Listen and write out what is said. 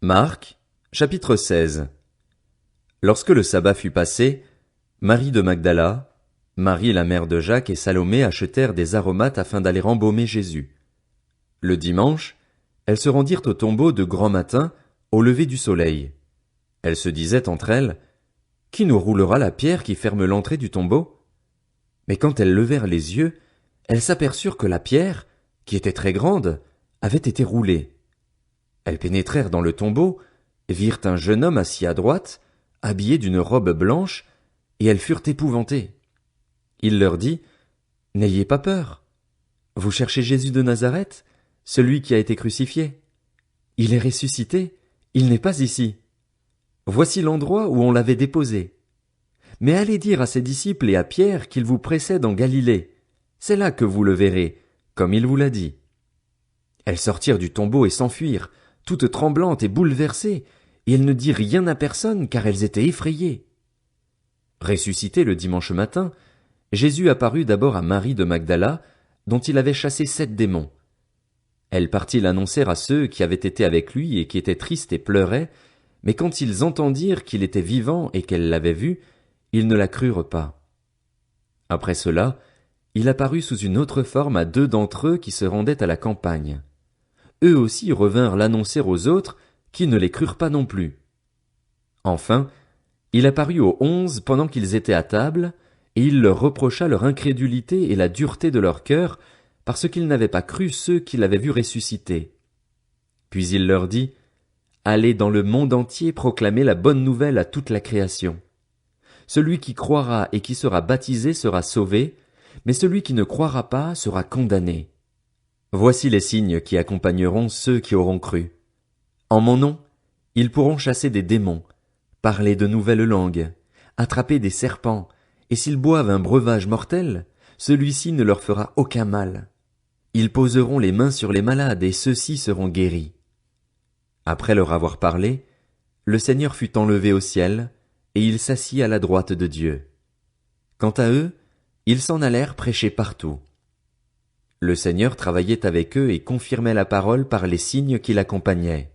Marc, chapitre 16. Lorsque le sabbat fut passé, Marie de Magdala, Marie la mère de Jacques et Salomé achetèrent des aromates afin d'aller embaumer Jésus. Le dimanche, elles se rendirent au tombeau de grand matin, au lever du soleil. Elles se disaient entre elles, « Qui nous roulera la pierre qui ferme l'entrée du tombeau ?» Mais quand elles levèrent les yeux, elles s'aperçurent que la pierre, qui était très grande, avait été roulée. Elles pénétrèrent dans le tombeau, virent un jeune homme assis à droite, habillé d'une robe blanche, et elles furent épouvantées. Il leur dit, « N'ayez pas peur. Vous cherchez Jésus de Nazareth, celui qui a été crucifié. Il est ressuscité, il n'est pas ici. Voici l'endroit où on l'avait déposé. Mais allez dire à ses disciples et à Pierre qu'il vous précède en Galilée. C'est là que vous le verrez, comme il vous l'a dit. » Elles sortirent du tombeau et s'enfuirent, toutes tremblantes et bouleversées, et elles ne dirent rien à personne car elles étaient effrayées. Ressuscité le dimanche matin, Jésus apparut d'abord à Marie de Magdala, dont il avait chassé 7 démons. Elle partit l'annoncer à ceux qui avaient été avec lui et qui étaient tristes et pleuraient, mais quand ils entendirent qu'il était vivant et qu'elle l'avait vu, ils ne la crurent pas. Après cela, il apparut sous une autre forme à 2 d'entre eux qui se rendaient à la campagne. Eux aussi revinrent l'annoncer aux autres, qui ne les crurent pas non plus. Enfin, il apparut aux 11 pendant qu'ils étaient à table, et il leur reprocha leur incrédulité et la dureté de leur cœur, parce qu'ils n'avaient pas cru ceux qui l'avaient vu ressusciter. Puis il leur dit, « Allez dans le monde entier proclamer la bonne nouvelle à toute la création. Celui qui croira et qui sera baptisé sera sauvé, mais celui qui ne croira pas sera condamné. Voici les signes qui accompagneront ceux qui auront cru. En mon nom, ils pourront chasser des démons, parler de nouvelles langues, attraper des serpents, et s'ils boivent un breuvage mortel, celui-ci ne leur fera aucun mal. Ils poseront les mains sur les malades et ceux-ci seront guéris. » Après leur avoir parlé, le Seigneur fut enlevé au ciel, et il s'assit à la droite de Dieu. Quant à eux, ils s'en allèrent prêcher partout. Le Seigneur travaillait avec eux et confirmait la parole par les signes qui l'accompagnaient.